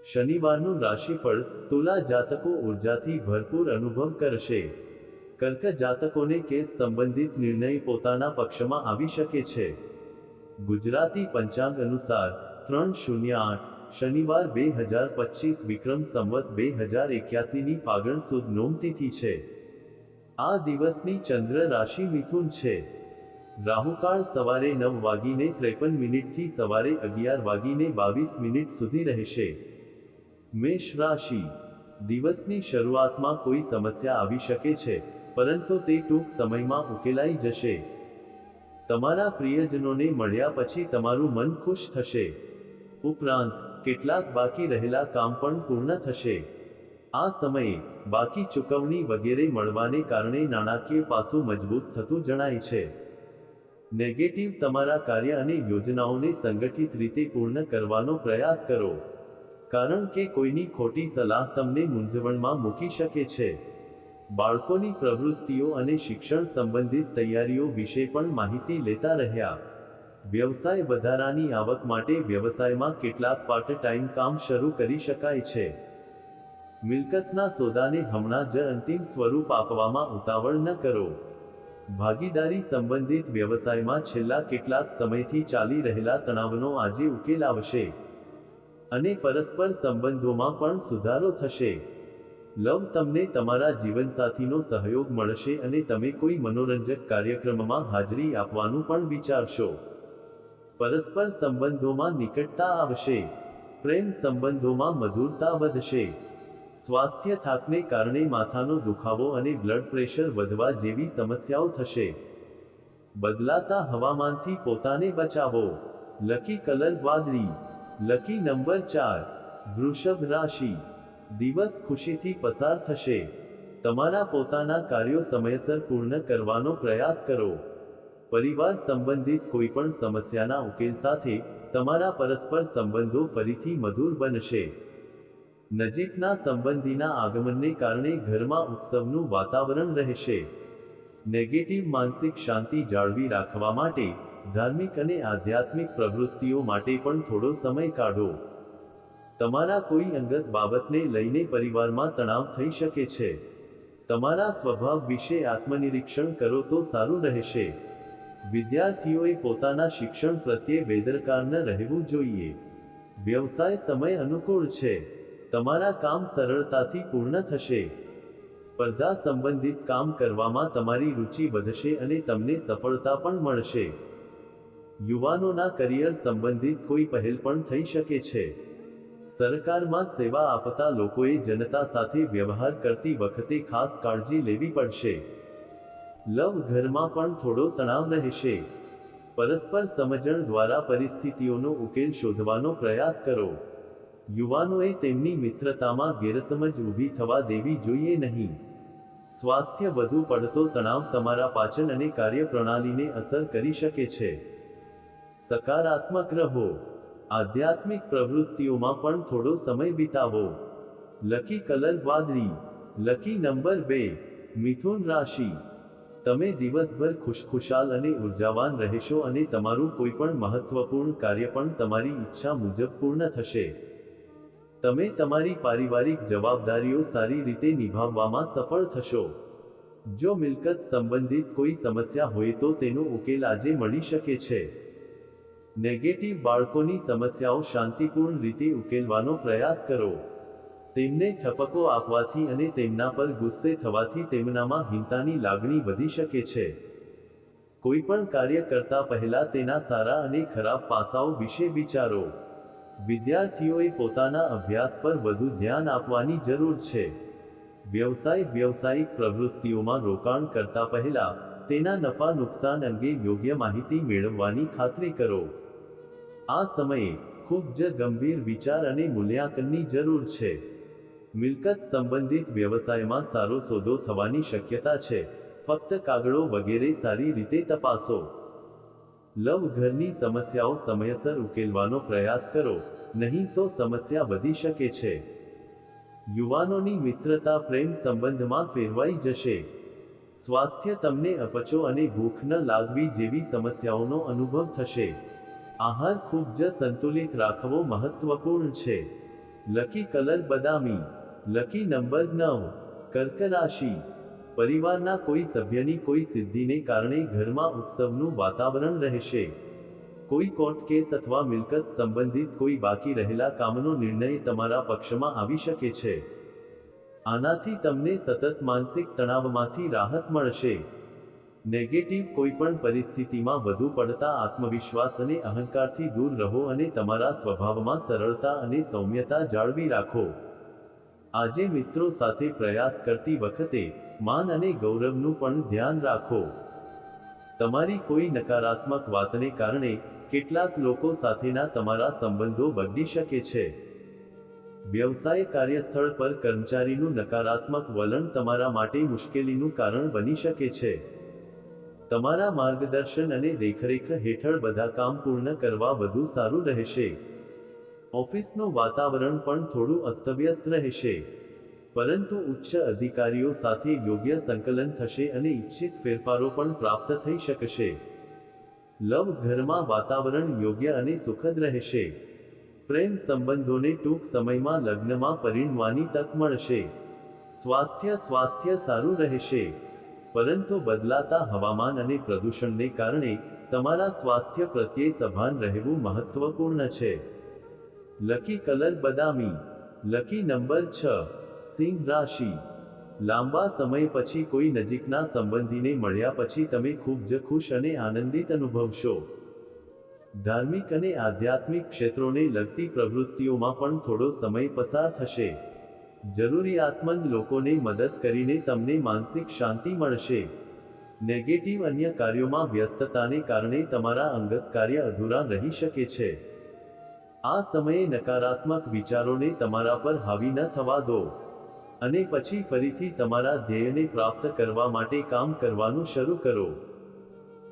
શનિવારનું રાશિફળ. તુલા જાતકો ઉર્જાથી ભરપૂર અનુભવ કરશે. કર્ક જાતકોને કેસ સંબંધિત નિર્ણય પોતાના પક્ષમાં આવી શકે છે. ગુજરાતી પંચાંગ અનુસાર 3/08 શનિવાર 2025 વિક્રમ સંવત 2081 ની ફાગણ સુદ નોમ તિથિ છે. આ દિવસની ચંદ્ર રાશિ મિથુન છે. રાહુકાળ સવારે 9:53 થી સવારે 11:22 સુધી રહેશે. મેષ રાશિ. દિવસની શરૂઆતમાં કોઈ સમસ્યા આવી શકે છે, પરંતુ તે ટૂંક સમયમાં ઉકેલાઈ જશે. તમારા પ્રિયજનોને મળ્યા પછી તમારું મન ખુશ થશે. ઉપરાંત કેટલાક બાકી રહેલા કામ પણ પૂર્ણ થશે. આ સમયે બાકી ચૂકવણી વગેરે મળવાને કારણે નાણાકીય પાસું મજબૂત થતું જણાય છે. નેગેટિવ. તમારા કાર્ય અને યોજનાઓને સંગઠિત રીતે પૂર્ણ કરવાનો પ્રયાસ કરો, કારણ કે કોઈની ખોટી સલાહ તમને મૂંઝવણમાં મૂકી શકે છે. બાળકોની પ્રવૃત્તિઓ અને શિક્ષણ સંબંધિત તૈયારીઓ વિશે પણ માહિતી લેતા રહ્યા. વ્યવસાય. વધારાની આવક માટે વ્યવસાયમાં કેટલાક પાર્ટ ટાઈમ કામ શરૂ કરી શકાય છે. મિલકતના સોદાને હમણાં જ અંતિમ સ્વરૂપ આપવામાં ઉતાવળ ન કરો. ભાગીદારી સંબંધિત વ્યવસાયમાં છેલ્લા કેટલાક સમયથી ચાલી રહેલા તણાવનો આજે ઉકેલ આવશે અને પરસ્પર સંબંધોમાં પણ સુધારો થશે. લવ. તમને તમારા જીવનસાથીનો સહયોગ મળશે અને તમે કોઈ મનોરંજક કાર્યક્રમમાં હાજરી આપવાનું પણ વિચારશો. પરસ્પર સંબંધોમાં નિકટતા આવશે. પ્રેમ સંબંધોમાં મધુરતા વધશે. સ્વાસ્થ્ય. થાકને કારણે માથાનો દુખાવો અને બ્લડ પ્રેશર વધવા જેવી સમસ્યાઓ થશે. બદલાતા હવામાનથી પોતાને બચાવો. લકી કલર વાદળી. Lucky number 4. વૃષભ રાશિ. દિવસ ખુશીથી પસાર થશે. તમારા પોતાના કાર્યો સમયસર પૂર્ણ કરવાનો પ્રયાસ કરો. પરિવાર સંબંધિત કોઈપણ સમસ્યાના ઉકેલ સાથે તમારા પરસ્પર સંબંધો ફરીથી મધુર બનશે. નજીકના સંબંધીના આગમનને કારણે ઘરમાં ઉત્સવનું વાતાવરણ રહેશે. નેગેટિવ. માનસિક શાંતિ જાળવી રાખવા માટે ધાર્મિક અને આધ્યાત્મિક પ્રવૃત્તિઓ માટે પણ થોડો સમય કાઢો. તમારા કોઈ અંગત બાબતને લઈને પરિવારમાં તણાવ થઈ શકે છે. તમારા સ્વભાવ વિશે આત્મનિરીક્ષણ કરો તો સારું રહેશે. વિદ્યાર્થીઓએ પોતાના શિક્ષણ પ્રત્યે બેદરકાર ન રહેવું જોઈએ. વ્યવસાય. સમય અનુકૂળ છે. તમારા કામ સરળતાથી પૂર્ણ થશે. સ્પર્ધા સંબંધિત કામ કરવામાં તમારી રુચિ વધશે અને તમને સફળતા પણ મળશે. યુવાનોના કરિયર સંબંધિત કોઈ પહેલ પણ થઈ શકે છે. સરકારમાં સેવા આપતા લોકોએ જનતા સાથે વ્યવહાર કરતી વખતે ખાસ કાળજી લેવી પડશે. લવ. ઘરમાં પણ થોડો તણાવ રહેશે. પરસ્પર સમજણ દ્વારા પરિસ્થિતિઓનો ઉકેલ શોધવાનો પ્રયાસ કરો. યુવાનોએ તેમની મિત્રતામાં ગેરસમજ ઊભી થવા દેવી જોઈએ નહીં. સ્વાસ્થ્ય. વધુ પડતો તણાવ તમારા પાચન અને કાર્યપ્રણાલીને અસર કરી શકે છે. સકારાત્મક રહો. આધ્યાત્મિક પ્રવૃત્તિઓમાં પણ થોડો સમય વિતાવો. લકી કલર વાદળી. Lucky number 2. મિથુન રાશિ. તમે દિવસભર ખુશખુશાલ અને ઉર્જાવાન રહેશો અને તમારું કોઈપણ મહત્વપૂર્ણ કાર્ય પણ તમારી ઈચ્છા મુજબ પૂર્ણ થશે. તમે તમારી પારિવારિક જવાબદારીઓ સારી રીતે નિભાવવામાં સફળ થશો. જો મિલકત સંબંધિત કોઈ સમસ્યા હોય તો તેનો ઉકેલ આજે મળી શકે છે. નેગેટિવ. બાળકોની સમસ્યાઓ શાંતિપૂર્ણ રીતે ઉકેલવાનો પ્રયાસ કરો. તેમને ઠપકો આપવાથી અને તેમના પર ગુસ્સે થવાથી તેમનામાં હિંસાની લાગણી વધી શકે છે. કોઈપણ કાર્ય કરતા પહેલા તેના સારા અને ખરાબ પાસાઓ વિશે વિચારો. વિદ્યાર્થીઓએ પોતાના અભ્યાસ પર વધુ ધ્યાન આપવાની જરૂર છે. વ્યવસાય. વ્યવસાયિક પ્રવૃત્તિઓમાં રોકાણ કરતા પહેલા તેના નફા નુકસાન અંગે યોગ્ય માહિતી મેળવવાની ખાતરી કરો. આ સમયે ખૂબ જ ગંભીર વિચાર અને મૂલ્યાંકનની જરૂર છે. મિલકત સંબંધિત વ્યવસાયમાં સારો સોદો થવાની શક્યતા છે. ફક્ત કાગળો વગેરે સારી રીતે તપાસો. લવ. ઘરની સમસ્યાઓ સમયસર ઉકેલવાનો પ્રયાસ કરો, નહીં તો સમસ્યા વધી શકે છે. યુવાનોની મિત્રતા પ્રેમ સંબંધમાં ફેરવાઈ જશે. સ્વાસ્થ્ય. તમને અપચો અને ભૂખ ન લાગવી જેવી સમસ્યાઓનો અનુભવ થશે. આહાર ખૂબ જ સંતુલિત રાખવો મહત્વપૂર્ણ છે. લકી કલર બદામી. Lucky number 9. કર્ક રાશિ. પરિવારના કોઈ સભ્યની કોઈ સિદ્ધિને કારણે ઘરમાં ઉત્સવનું વાતાવરણ રહેશે. કોઈ કોર્ટ કેસ અથવા મિલકત સંબંધિત કોઈ બાકી રહેલા કામનો નિર્ણય તમારા પક્ષમાં આવી શકે છે. આનાથી તમને સતત માનસિક તણાવમાંથી રાહત મળશે. નેગેટિવ કોઈપણ પરિસ્થિતિમાં વધુ પડતા આત્મવિશ્વાસ અને અહંકારથી દૂર રહો અને તમારા સ્વભાવમાં સરળતા અને સૌમ્યતા જાળવી રાખો. આજે મિત્રો સાથે પ્રયાસ કરતી વખતે માન અને ગૌરવનું પણ ધ્યાન રાખો. તમારી કોઈ નકારાત્મક વાતને કારણે કેટલાક લોકો સાથેના તમારા સંબંધો બગડી શકે છે. વ્યવસાય કાર્યસ્થળ પર કર્મચારીનું નકારાત્મક વલણ તમારા માટે મુશ્કેલીનું કારણ બની શકે છે. તમારા માર્ગદર્શન અને દેખરેખ હેઠળ બધા કામ પૂર્ણ કરવા વધુ સારું રહેશે. ઓફિસનું વાતાવરણ પણ થોડું અસ્તવ્યસ્ત રહેશે, પરંતુ ઉચ્ચ અધિકારીઓ સાથે યોગ્ય સંકલન થશે અને ઇચ્છિત ફેરફારો પણ પ્રાપ્ત થઈ શકશે. લવ ઘરમાં વાતાવરણ યોગ્ય અને સુખદ રહેશે. પ્રેમ સંબંધોને ટૂંક સમયમાં લગ્નમાં પરિણમવાની તક મળશે. સ્વાસ્થ્ય સારું રહેશે, પરંતુ બદલાતા હવામાન અને પ્રદૂષણને કારણે તમારા સ્વાસ્થ્ય પ્રત્યે સભાન રહેવું મહત્વપૂર્ણ છે. લકી કલર બદામી. Lucky number 6. સિંહ રાશિ. લાંબા સમય પછી કોઈ નજીકના સંબંધીને મળ્યા પછી તમે ખૂબ જ ખુશ અને આનંદિત અનુભવશો. ધાર્મિક અને આધ્યાત્મિક ક્ષેત્રોને લગતી પ્રવૃત્તિઓમાં પણ થોડો સમય પસાર થશે. જરૂરિયાતમંદ લોકોને મદદ કરીને તમને માનસિક શાંતિ મળશે. નેગેટિવ અન્ય કાર્યોમાં વ્યસ્તતાને કારણે તમારા અંગત કાર્ય અધૂરા રહી શકે છે. આ સમયે નકારાત્મક વિચારોને તમારા પર હાવી ન થવા દો અને પછી ફરીથી તમારા ધ્યેયને પ્રાપ્ત કરવા માટે કામ કરવાનું શરૂ કરો.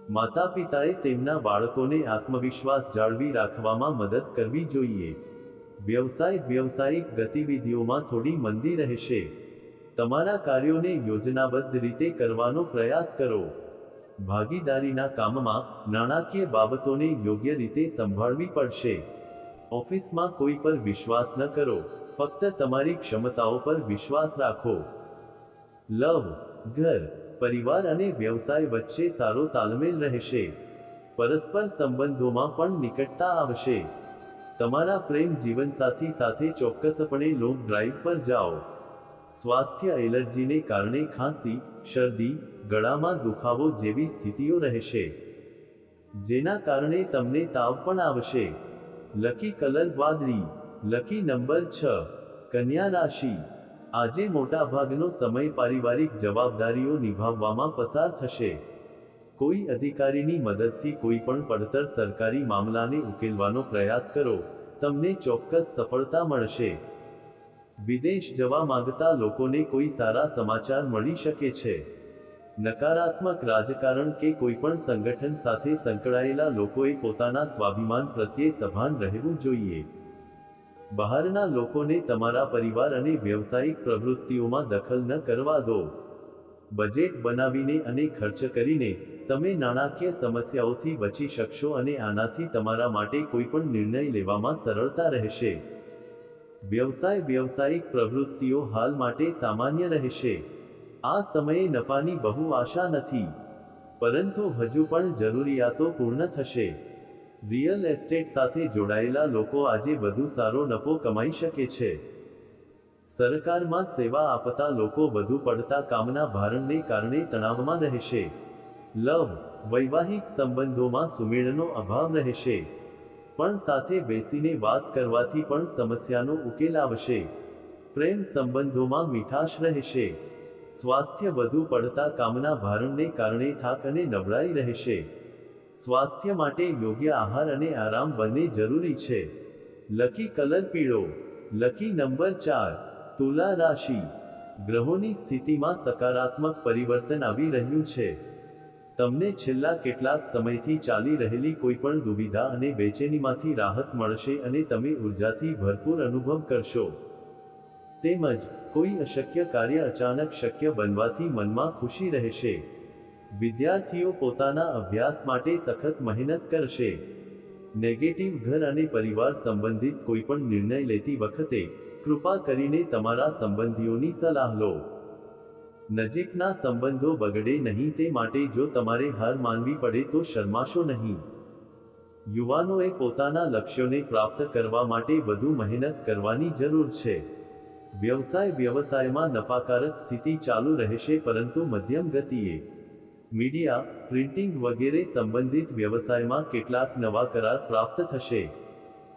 માતાપિતાએ તેમના બાળકોને આત્મવિશ્વાસ જાળવી રાખવામાં મદદ કરવી જોઈએ. વ્યવસાયિક ગતિવિધિઓમાં થોડી મંદી રહેશે. તમારા કાર્યોને યોજનાબદ્ધ રીતે કરવાનો પ્રયાસ કરો. ભાગીદારીના કામમાં નાણાકીય બાબતોને યોગ્ય રીતે સંભાળવી પડશે. ઓફિસમાં કોઈ પર વિશ્વાસ ન કરો, ફક્ત તમારી ક્ષમતાઓ પર વિશ્વાસ રાખો. લવ ઘર, પરિવાર અને વ્યવસાય વચ્ચે સારો તાલમેલ રહેશે. પરસ્પર સંબંધોમાં પણ નિકટતા આવશે. તમારા પ્રેમ જીવનસાથી સાથે ચોક્કસપણે લોંગ ડ્રાઈવ પર જાઓ. સ્વાસ્થ્ય એલર્જીને કારણે ખાંસી, શરદી, ગળામાં દુખાવો જેવી સ્થિતિઓ રહેશે, જેના કારણે તમને તાવ પણ આવશે. લકી કલર વાદળી. Lucky number 6. કન્યા રાશિ. આજે મોટાભાગનો સમય પારિવારિક જવાબદારીઓ નિભાવવામાં પસાર થશે. કોઈ અધિકારીની મદદથી કોઈ પણ પડતર સરકારી મામલાને ઉકેલવાનો પ્રયાસ કરો, તમને ચોક્કસ સફળતા મળશે. વિદેશ જવા માંગતા લોકોને કોઈ સારા સમાચાર મળી શકે છે. નકારાત્મક રાજકારણ કે કોઈ પણ સંગઠન સાથે સંકળાયેલા લોકોએ પોતાના સ્વાભિમાન પ્રત્યે સભાન રહેવું જોઈએ. બહારના લોકોને તમારા પરિવાર અને વ્યવસાયિક પ્રવૃત્તિઓમાં દખલ ન કરવા દો. બજેટ બનાવીને અને ખર્ચ કરીને તમે નાણાકીય સમસ્યાઓથી બચી શકશો અને આનાથી તમારા માટે કોઈપણ નિર્ણય લેવામાં સરળતા રહેશે. વ્યવસાયિક પ્રવૃત્તિઓ હાલ માટે સામાન્ય રહેશે. આ સમયે નફાની બહુ આશા નથી, પરંતુ હજુ પણ જરૂરિયાતો પૂર્ણ થશે. રિયલ એસ્ટેટ સાથે જોડાયેલા લોકો આજે વધુ સારો નફો કમાઈ શકે છે. સરકારમાં સેવા આપતા લોકો વધુ પડતા કામના ભારણને કારણે તણાવમાં રહેશે. લવ વૈવાહિક સંબંધોમાં સુમેળનો અભાવ રહેશે, પણ સાથે બેસીને વાત કરવાથી પણ સમસ્યાનો ઉકેલ આવશે. પ્રેમ સંબંધોમાં મીઠાશ રહેશે. સ્વાસ્થ્ય વધુ પડતા કામના ભારણને કારણે થાક અને નબળાઈ રહેશે. સ્વાસ્થ્ય માટે યોગ્ય આહાર અને આરામ બંને જરૂરી છે. લકી કલર પીળો. Lucky number 4. તુલા રાશિ. ગ્રહોની સ્થિતિમાં સકારાત્મક પરિવર્તન આવી રહ્યું છે. તમને છેલ્લા કેટલાક સમયથી ચાલી રહેલી કોઈપણ દુવિધા અને બેચેનીમાંથી રાહત મળશે અને તમે ઉર્જાથી ભરપૂર અનુભવ કરશો. તેમજ કોઈ અશક્ય કાર્ય અચાનક શક્ય બનવાથી મનમાં ખુશી રહેશે. વિદ્યાર્થીઓ પોતાના અભ્યાસ માટે સખત મહેનત કરશે. નેગેટિવ ઘર અને પરિવાર સંબંધિત કોઈપણ નિર્ણય લેતી વખતે કૃપા કરીને તમારા સંબંધીઓની સલાહ લો. નજીકના સંબંધો બગડે નહીં તે માટે જો તમારે હાર માનવી પડે તો શરમાશો નહીં. યુવાનોએ પોતાના લક્ષ્યોને પ્રાપ્ત કરવા માટે વધુ મહેનત કરવાની જરૂર છે. વ્યવસાયમાં નફાકારક સ્થિતિ ચાલુ રહેશે પરંતુ મધ્યમ ગતિએ. મીડિયા, પ્રિન્ટિંગ વગેરે સંબંધિત વ્યવસાયમાં કેટલાક નવા કરાર પ્રાપ્ત થશે.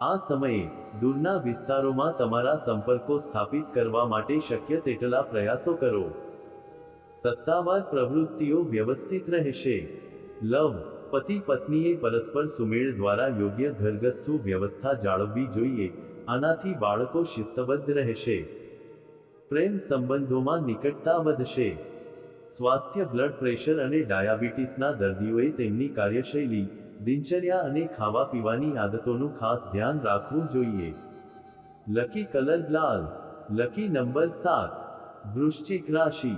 આ સમયે દૂરના વિસ્તારોમાં તમારા સંપર્કો સ્થાપિત કરવા માટે શક્ય તેટલા પ્રયાસો કરો. સત્તાવાર પ્રવૃત્તિઓ વ્યવસ્થિત રહેશે. લવ, પતિ પત્નીએ પરસ્પર સુમેળ દ્વારા યોગ્ય ઘરગથ્થુ વ્યવસ્થા જાળવવી જોઈએ, આનાથી બાળકો શિસ્તબદ્ધ રહેશે. પ્રેમ સંબંધોમાં નિકટતા વધશે. સ્વાસ્થ્ય, બ્લડ પ્રેશર અને ડાયાબિટીસના દર્દીઓએ તેમની કાર્યશૈલી, દિનચર્યા અને ખાવા પીવાની આદતોનું ખાસ ધ્યાન રાખવું જોઈએ. લકી કલર લાલ. Lucky number 7. વૃશ્ચિક રાશિ.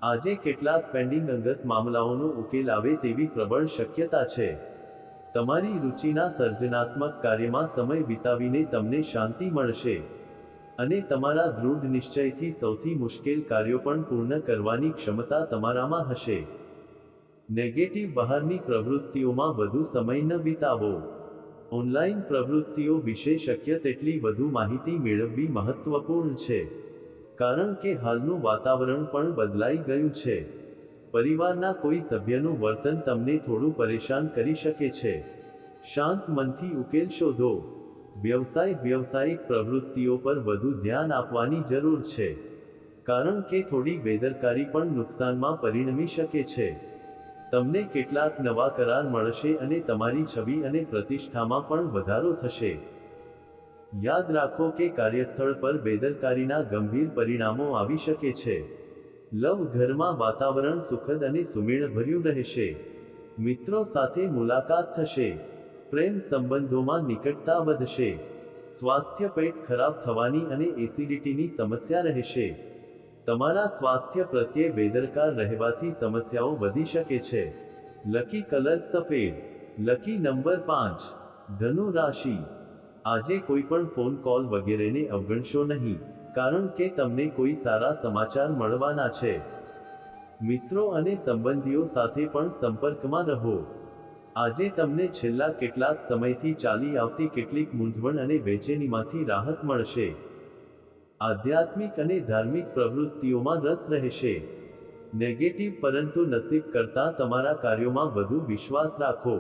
આજે કેટલાક પેન્ડિંગ અંગત મામલાઓનો ઉકેલ આવે તેવી પ્રબળ શક્યતા છે. તમારી રુચિના સર્જનાત્મક કાર્યમાં સમય વિતાવીને તમને શાંતિ મળશે અને તમારા દૃઢ નિશ્ચયથી સૌથી મુશ્કેલ કાર્યો પણ પૂર્ણ કરવાની ક્ષમતા તમારામાં હશે. નેગેટિવ બહારની પ્રવૃત્તિઓમાં વધુ સમય ન વિતાવો. ઓનલાઈન પ્રવૃત્તિઓ વિશે શક્ય તેટલી વધુ માહિતી મેળવવી મહત્વપૂર્ણ છે, કારણ કે હાલનું વાતાવરણ પણ બદલાઈ ગયું છે. પરિવારના કોઈ સભ્યનું વર્તન તમને થોડું પરેશાન કરી શકે છે. શાંત મનથી ઉકેલ શોધો. વ્યવસાયિક પ્રવૃત્તિઓ પર વધુ ધ્યાન આપવાની જરૂર છે, કારણ કે થોડી બેદરકારી પણ નુકસાનમાં પરિણમી શકે છે. તમને કેટલાક નવા કરાર મળશે અને તમારી છબી અને પ્રતિષ્ઠામાં પણ વધારો થશે. યાદ રાખો કે કાર્યસ્થળ પર બેદરકારીના ગંભીર પરિણામો આવી શકે છે. લવ, ઘરમાં વાતાવરણ સુખદ અને સુમેળભર્યું રહેશે. મિત્રો સાથે મુલાકાત થશે. પ્રેમ સંબંધોમાં નિકટતા વધશે. સ્વાસ્થ્ય, પેટ ખરાબ થવાની અને એસિડિટીની સમસ્યા રહેશે. તમારા સ્વાસ્થ્ય પ્રત્યે બેદરકાર રહેવાથી સમસ્યાઓ વધી શકે છે. લકી કલર સફેદ. Lucky number 5. ધનુ રાશિ. આજે કોઈ પણ ફોન કોલ વગેરેને અવગણશો નહીં, કારણ કે તમને કોઈ સારા સમાચાર મળવાના છે. મિત્રો અને સંબંધીઓ સાથે પણ સંપર્કમાં રહો. આજે તમને છેલ્લા કેટલાક સમયથી ચાલી આવતી કેટલીક મૂંઝવણ અને બેચેનીમાંથી રાહત મળશે. આધ્યાત્મિક અને ધાર્મિક પ્રવૃત્તિઓમાં રસ રહેશે. નેગેટિવ પરંતુ નસીબ કરતાં તમારા કાર્યોમાં વધુ વિશ્વાસ રાખો.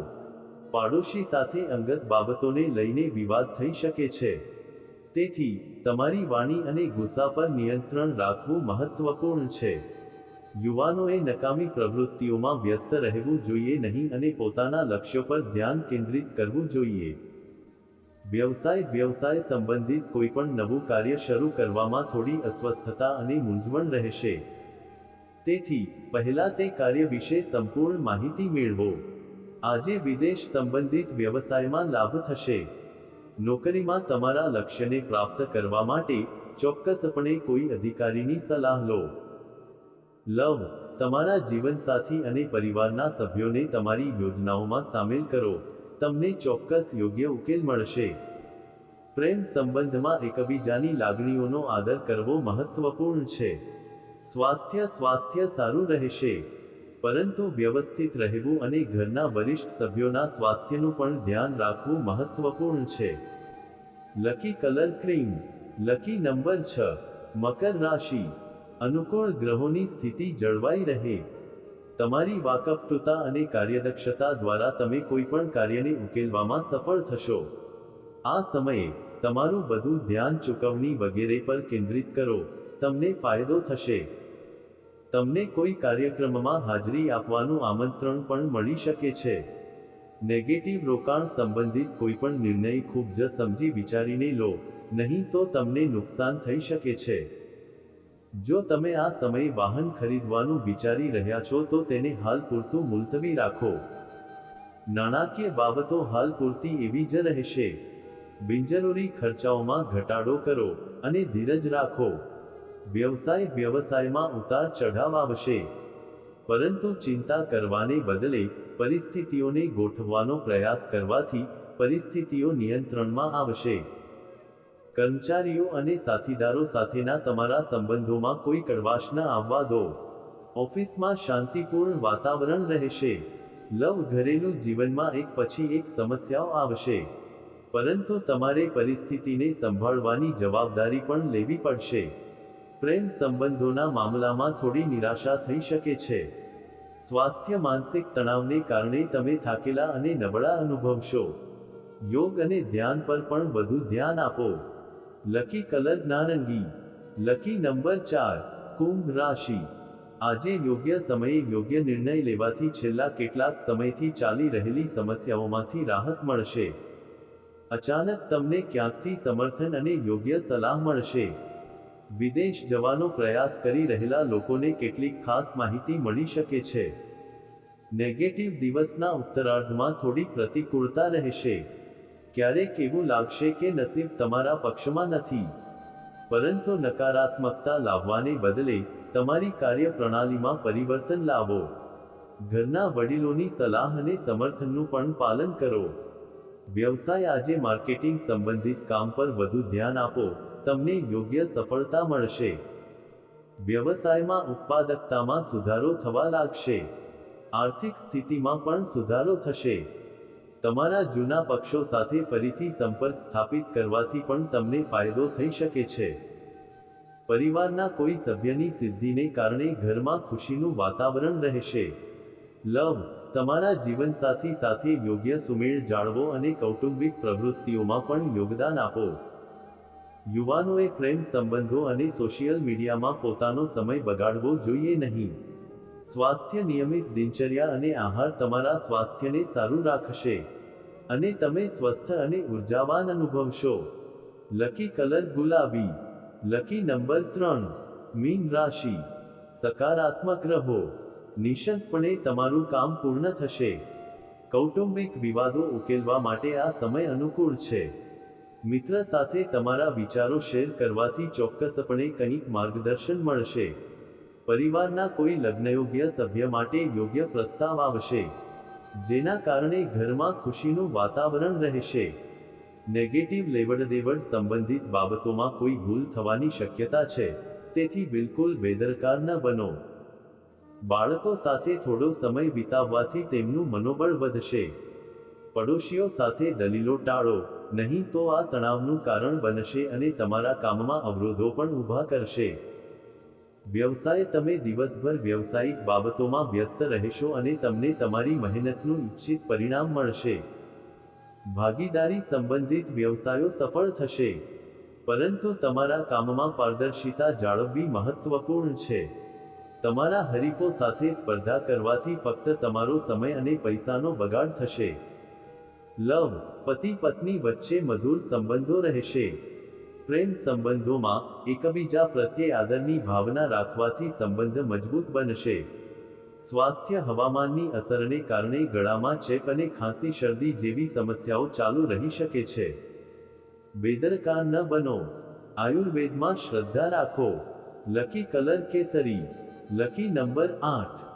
પાડોશી સાથે અંગત બાબતોને લઈને વિવાદ થઈ શકે છે, તેથી તમારી વાણી અને ગુસ્સા પર નિયંત્રણ રાખવું મહત્વપૂર્ણ છે. યુવાનોએ નકામી પ્રવૃત્તિઓમાં વ્યસ્ત રહેવું જોઈએ નહીં અને પોતાના લક્ષ્યો પર ધ્યાન કેન્દ્રિત કરવું જોઈએ. વ્યવસાય સંબંધિત કોઈપણ નવું કાર્ય શરૂ કરવામાં થોડી અસ્વસ્થતા અને મૂંઝવણ રહેશે, તેથી પહેલા તે કાર્ય વિશે સંપૂર્ણ માહિતી મેળવો. આજે વિદેશ સંબંધિત વ્યવસાયમાં લાભ થશે. નોકરીમાં તમારા લક્ષ્યને પ્રાપ્ત કરવા માટે ચોક્કસપણે કોઈ અધિકારીની સલાહ લો. લવ, તમારા જીવનસાથી અને પરિવારના સભ્યોને તમારી યોજનાઓમાં સામેલ કરો, તમને ચોક્કસ યોગ્ય ઉકેલ મળશે. પ્રેમ સંબંધમાં એકબીજાની લાગણીઓનો આદર કરવો મહત્વપૂર્ણ છે. સ્વાસ્થ્ય સારું રહેશે, પરંતુ વ્યવસ્થિત રહેવું અને ઘરના વરિષ્ઠ સભ્યોના સ્વાસ્થ્યનું પણ ધ્યાન રાખવું મહત્વપૂર્ણ છે. Lucky colour cream. Lucky number 6. મકર રાશિ. અનુકૂળ ગ્રહોની સ્થિતિ જળવાઈ રહે. તમારી વાકપટુતા અને કાર્યદક્ષતા દ્વારા તમે કોઈપણ કાર્યને ઉકેલવામાં સફળ થશો. આ સમયે તમારું બધું ધ્યાન ચૂકવણી વગેરે પર કેન્દ્રિત કરો, તમને ફાયદો થશે. તમને કોઈ કાર્યક્રમમાં હાજરી આપવાનું આમંત્રણ પણ મળી શકે છે. નેગેટિવ રોકાણ સંબંધિત કોઈપણ નિર્ણય ખૂબ જ સમજી વિચારીને લો, નહીં તો તમને નુકસાન થઈ શકે છે. જો તમે આ સમયે વાહન ખરીદવાનું વિચારી રહ્યા છો તો તેને હાલ પૂરતું મુલતવી રાખો. નાણાકીય બાબતો હાલ પૂરતી એવી જ રહેશે. બિનજરૂરી ખર્ચાઓમાં ઘટાડો કરો અને ધીરજ રાખો. વ્યવસાયમાં ઉતાર ચઢાવ આવશે, પરંતુ ચિંતા કરવાને બદલે પરિસ્થિતિઓને ગોઠવવાનો પ્રયાસ કરવાથી પરિસ્થિતિઓ નિયંત્રણમાં આવશે. કર્મચારીઓ અને સાથીદારો સાથેના તમારા સંબંધોમાં કોઈ કડવાશ ન આવવા દો. ઓફિસમાં શાંતિપૂર્ણ વાતાવરણ રહેશે. લવ ઘરેલું જીવનમાં એક પછી એક સમસ્યાઓ આવશે, પરંતુ તમારે પરિસ્થિતિને સંભાળવાની જવાબદારી પણ લેવી પડશે. પ્રેમ સંબંધોના મામલામાં થોડી નિરાશા થઈ શકે છે. સ્વાસ્થ્ય માનસિક તણાવને કારણે તમે થાકેલા અને નબળા અનુભવશો. યોગ અને ધ્યાન પર પણ વધુ ધ્યાન આપો. લકી કલર નારંગી. Lucky number 4. કુંભ રાશિ. આજે યોગ્ય સમયે યોગ્ય નિર્ણય લેવાથી છેલ્લા કેટલાક સમયથી ચાલી રહેલી સમસ્યાઓમાંથી રાહત મળશે. અચાનક તમને ક્યાંકથી સમર્થન અને યોગ્ય સલાહ મળશે. વિદેશ જવાનો પ્રયાસ કરી રહેલા લોકોને કેટલીક ખાસ માહિતી મળી શકે છે. નેગેટિવ દિવસના ઉત્તરાર્ધમાં થોડી પ્રતિકૂળતા રહેશે. ક્યારેક એવું લાગશે કે નસીબ તમારા પક્ષમાં નથી, પરંતુ નકારાત્મકતા લાવવાને બદલે તમારી કાર્યપ્રણાલીમાં પરિવર્તન લાવો. ઘરના વડીલોની સલાહ અને સમર્થનનું પણ પાલન કરો. વ્યવસાય. આજે માર્કેટિંગ સંબંધિત કામ પર વધુ ધ્યાન આપો, તમને યોગ્ય સફળતા મળશે. વ્યવસાયમાં ઉત્પાદકતામાં સુધારો થવા લાગશે. આર્થિક સ્થિતિમાં પણ સુધારો થશે. તમારા જૂના પક્ષો સાથે ફરીથી સંપર્ક સ્થાપિત કરવાથી પણ તમને ફાયદો થઈ શકે છે. પરિવારના કોઈ સભ્યની સિદ્ધિને કારણે ઘરમાં ખુશીનું વાતાવરણ રહેશે. લવ. તમારા જીવનસાથી સાથે યોગ્ય સુમેળ જાળવો અને કૌટુંબિક પ્રવૃત્તિઓમાં પણ યોગદાન આપો. યુવાનોએ પ્રેમ સંબંધો અને સોશિયલ મીડિયામાં પોતાનો સમય બગાડવો જોઈએ નહીં. સ્વાસ્થ્ય. નિયમિત દિનચર્યા અને આહાર તમારા સ્વાસ્થ્યને સારું રાખશે અને તમે સ્વસ્થ અને ઉર્જાવાન અનુભવશો. લકી કલર ગુલાબી. Lucky number 3. મીન રાશિ. સકારાત્મક રહો. નિઃશંકપણે તમારું કામ પૂર્ણ થશે. કૌટુંબિક વિવાદો ઉકેલવા માટે આ સમય અનુકૂળ છે. મિત્ર સાથે તમારા વિચારો શેર કરવાથી ચોક્કસપણે કંઈક માર્ગદર્શન મળશે. પરિવારના કોઈ લગ્નયોગ્ય સભ્ય માટે યોગ્ય પ્રસ્તાવ આવશે, જેના કારણે ઘરમાં ખુશીનું વાતાવરણ રહેશે. નેગેટિવ લેવડદેવડ સંબંધિત બાબતોમાં કોઈ ભૂલ થવાની શક્યતા છે, તેથી બિલકુલ બેદરકાર ન બનો. બાળકો સાથે થોડો સમય વિતાવવાથી તેમનું મનોબળ વધશે. પડોશીઓ સાથે દલીલો ટાળો, નહીં તો આ તણાવનું કારણ બનશે અને તમારા કામમાં અવરોધો પણ ઊભા કરશે. વ્યવસાય. તમે દિવસભર વ્યવસાયિક બાબતોમાં વ્યસ્ત રહેશો અને તમને તમારી મહેનતનું ઇચ્છિત પરિણામ મળશે. ભાગીદારી સંબંધિત વ્યવસાયો સફળ થશે, પરંતુ તમારા કામમાં પારદર્શિતા જાળવવી મહત્વપૂર્ણ છે. તમારા હરીફો સાથે સ્પર્ધા કરવાથી ફક્ત તમારો સમય અને પૈસાનો બગાડ થશે. લવ. પતિ પત્ની વચ્ચે મધુર સંબંધો રહેશે. પ્રેમ સંબંધોમાં એકબીજા પ્રત્યે આદરની ભાવના રાખવાથી સંબંધ મજબૂત બનશે. સ્વાસ્થ્ય. હવામાનની અસરને કારણે ગળામાં ચેપ અને ખાંસી શરદી જેવી સમસ્યાઓ ચાલુ રહી શકે છે. બેદરકાર ન બનો. આયુર્વેદમાં શ્રદ્ધા રાખો. લકી કલર કેસરી. Lucky number 8.